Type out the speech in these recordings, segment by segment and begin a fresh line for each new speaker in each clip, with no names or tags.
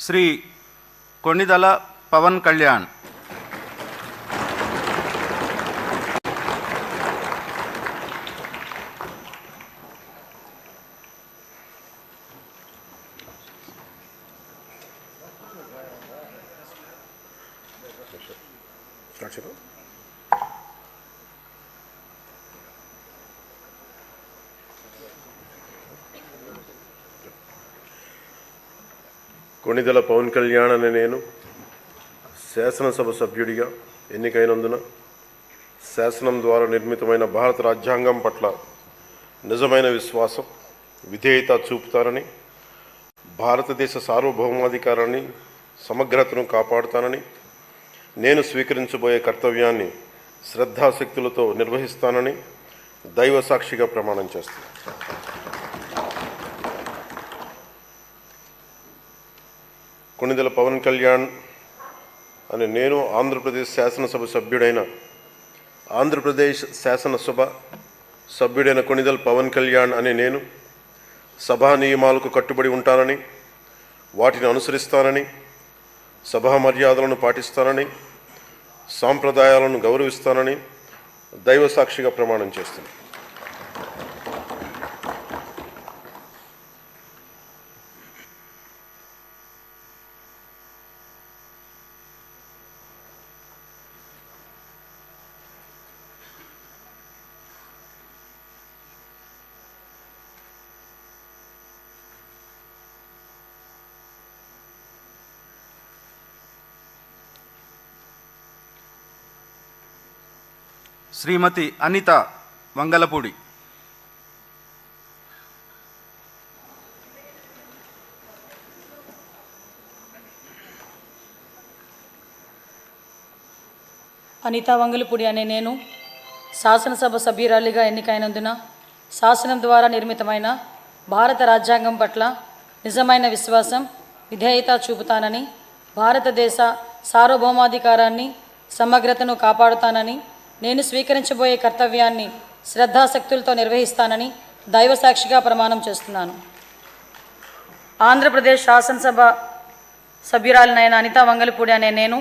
శ్రీ కొణిదల పవన్ కళ్యాణ్.
కొణిదెల పవన్ కళ్యాణ్ అనే నేను శాసనసభ సభ్యుడిగా ఎన్నికైనందున శాసనం ద్వారా నిర్మితమైన భారత రాజ్యాంగం పట్ల నిజమైన విశ్వాసం, విధేయత చూపుతానని, భారతదేశ సార్వభౌమాధికారాన్ని, సమగ్రతను కాపాడుతానని, నేను స్వీకరించబోయే కర్తవ్యాన్ని శ్రద్ధాశక్తులతో నిర్వహిస్తానని దైవ సాక్షిగా ప్రమాణం చేస్తాను. కొణిదెల పవన్ కళ్యాణ్ అనే నేను ఆంధ్రప్రదేశ్ శాసనసభ సభ్యుడైన కొణిదెల పవన్ కళ్యాణ్ అనే నేను సభా నియమాలకు కట్టుబడి ఉంటానని, వాటిని అనుసరిస్తానని, సభా మర్యాదలను పాటిస్తానని, సాంప్రదాయాలను గౌరవిస్తానని దైవ సాక్షిగా ప్రమాణం చేస్తాను.
శ్రీమతి అనిత వంగలపూడి.
అనిత వంగలపూడి అనే నేను శాసనసభ సభ్యురాలిగా ఎన్నికైనందున శాసనం ద్వారా నిర్మితమైన భారత రాజ్యాంగం పట్ల నిజమైన విశ్వాసం, విధేయత చూపుతానని, భారతదేశ సార్వభౌమాధికారాన్ని, సమగ్రతను కాపాడుతానని, నేను స్వీకరించబోయే కర్తవ్యాన్ని శ్రద్ధాశక్తులతో నిర్వహిస్తానని దైవ సాక్షిగా ప్రమాణం చేస్తున్నాను. ఆంధ్రప్రదేశ్ శాసనసభ సభ్యురాలినైన అనిత వంగలపూడి అనే నేను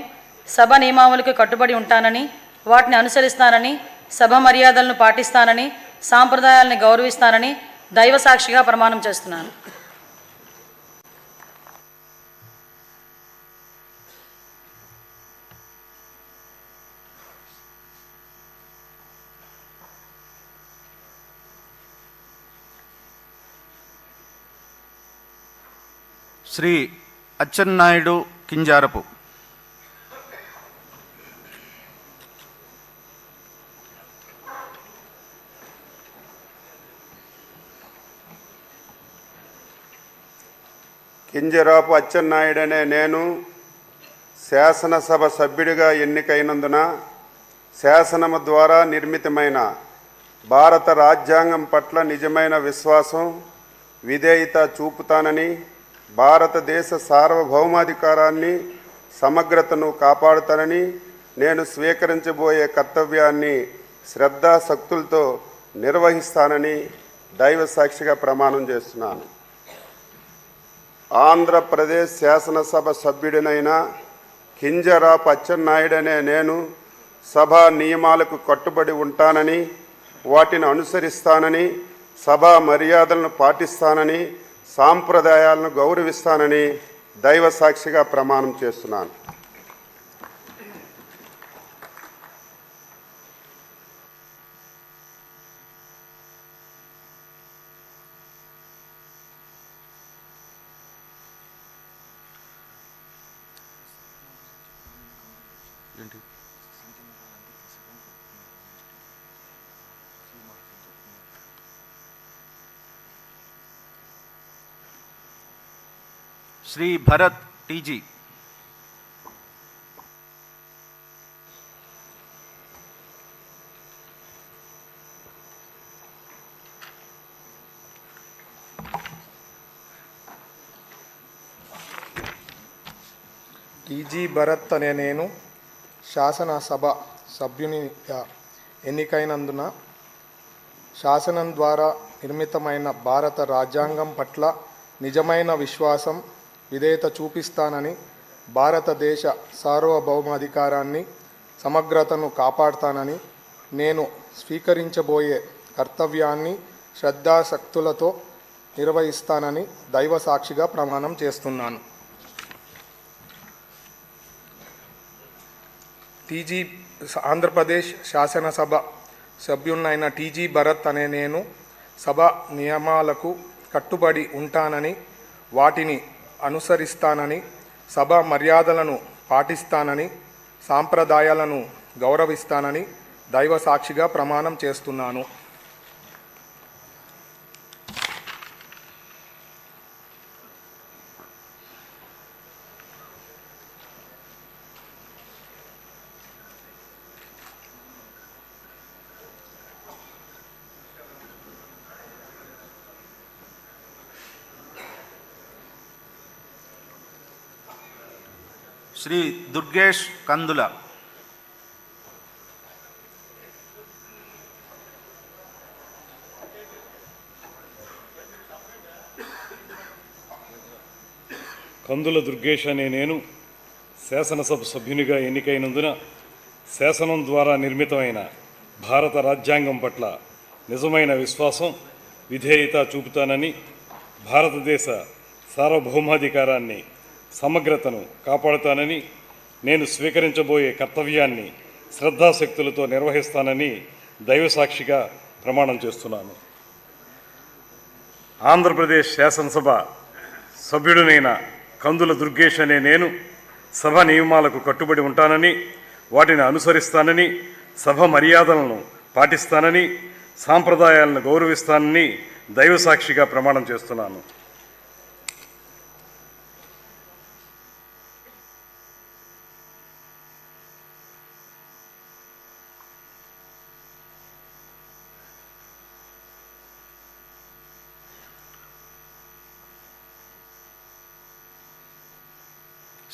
సభ నియమావళికి కట్టుబడి ఉంటానని, వాటిని అనుసరిస్తానని, సభ మర్యాదలను పాటిస్తానని, సాంప్రదాయాలను గౌరవిస్తానని దైవ సాక్షిగా ప్రమాణం చేస్తున్నాను.
శ్రీ అచ్చెన్నాయుడు కింజారపు.
కింజరాపు అచ్చెన్నాయుడు అనే నేను శాసనసభ సభ్యుడిగా ఎన్నికైనందున శాసనము ద్వారా నిర్మితమైన భారత రాజ్యాంగం పట్ల నిజమైన విశ్వాసం, విధేయత చూపుతానని, భారతదేశ సార్వభౌమాధికారాన్ని, సమగ్రతను కాపాడుతానని, నేను స్వీకరించబోయే కర్తవ్యాన్ని శ్రద్ధాశక్తులతో నిర్వహిస్తానని దైవ సాక్షిగా ప్రమాణం చేస్తున్నాను. ఆంధ్రప్రదేశ్ శాసనసభ సభ్యుడినైన కింజరాపు అచ్చెన్నాయుడు అనే నేను సభా నియమాలకు కట్టుబడి ఉంటానని, వాటిని అనుసరిస్తానని, సభా మర్యాదలను పాటిస్తానని, సాంప్రదాయాలను గౌరవిస్తానని దైవ సాక్షిగా ప్రమాణం చేస్తున్నాను.
శ్రీ భరత్ టీజీ.
టీజీ భరత్ అనే నేను శాసనసభ సభ్యునిగా ఎన్నికైనందున శాసనం ద్వారా నిర్మితమైన భారత రాజ్యాంగం పట్ల నిజమైన విశ్వాసం, విధేయత చూపిస్తానని, భారతదేశ సార్వభౌమాధికారాన్ని సమగ్రతను కాపాడుతానని, నేను స్వీకరించబోయే కర్తవ్యాన్ని శ్రద్ధాశక్తులతో నిర్వహిస్తానని దైవ సాక్షిగా ప్రమాణం చేస్తున్నాను. ఆంధ్రప్రదేశ్ శాసనసభ సభ్యున్నైన టీజీ భరత్ అనే నేను సభ నియమాలకు కట్టుబడి ఉంటానని, వాటిని అనుసరిస్తానని, సభ మర్యాదలను పాటిస్తానని, సాంప్రదాయాలను గౌరవిస్తానని దైవ సాక్షిగా ప్రమాణం చేస్తున్నాను.
శ్రీ దుర్గేష్ కందుల.
కందుల దుర్గేష్ అనే నేను శాసనసభ సభ్యునిగా ఎన్నికైనందున శాసనం ద్వారా నిర్మితమైన భారత రాజ్యాంగం పట్ల నిజమైన విశ్వాసం, విధేయత చూపుతానని, భారతదేశ సార్వభౌమాధికారాన్ని సమగ్రతను కాపాడుతానని, నేను స్వీకరించబోయే కర్తవ్యాన్ని శ్రద్ధాశక్తులతో నిర్వహిస్తానని దైవసాక్షిగా ప్రమాణం చేస్తున్నాను. ఆంధ్రప్రదేశ్ శాసనసభ సభ్యుడినైన కందుల దుర్గేష్ అనే నేను సభ నియమాలకు కట్టుబడి ఉంటానని, వాటిని అనుసరిస్తానని, సభ మర్యాదలను పాటిస్తానని, సాంప్రదాయాలను గౌరవిస్తానని దైవసాక్షిగా ప్రమాణం చేస్తున్నాను.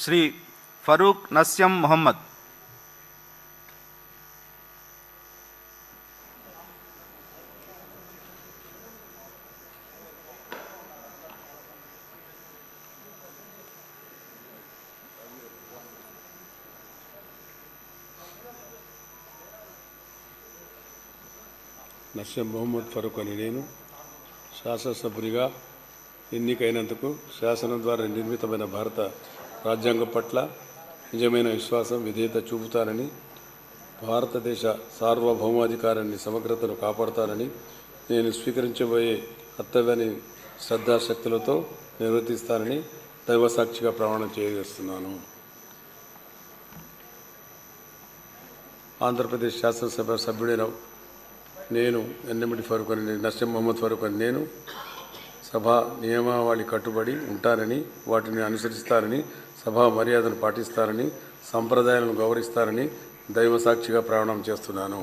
శ్రీ ఫరూక్ నస్యం మొహమ్మద్.
నస్యం మొహమ్మద్ ఫరూక్ అని నేను శాసనసభ్యునిగా ఎన్నికైనందుకు శాసనం ద్వారా నిర్మితమైన భారత రాజ్యాంగం పట్ల నిజమైన విశ్వాసం, విధేయత చూపుతానని, భారతదేశ సార్వభౌమాధికారాన్ని సమగ్రతను కాపాడుతానని, నేను స్వీకరించబోయే కర్తవ్యాన్ని శ్రద్ధాశక్తులతో నిర్వర్తిస్తానని దైవసాక్షిగా ప్రమాణం చేయజేస్తున్నాను. ఆంధ్రప్రదేశ్ శాసనసభ సభ్యుడైన నేను ఎన్నెమిటి ఫరూక్ అని నస్యం మొహమ్మద్ ఫరూక్ అని నేను సభా నియమావళి కట్టుబడి ఉంటానని, వాటిని అనుసరిస్తానని, సభా మర్యాదను పాటిస్తానని, సంప్రదాయాలను గౌరవిస్తానని దైవసాక్షిగా ప్రమాణం చేస్తున్నాను.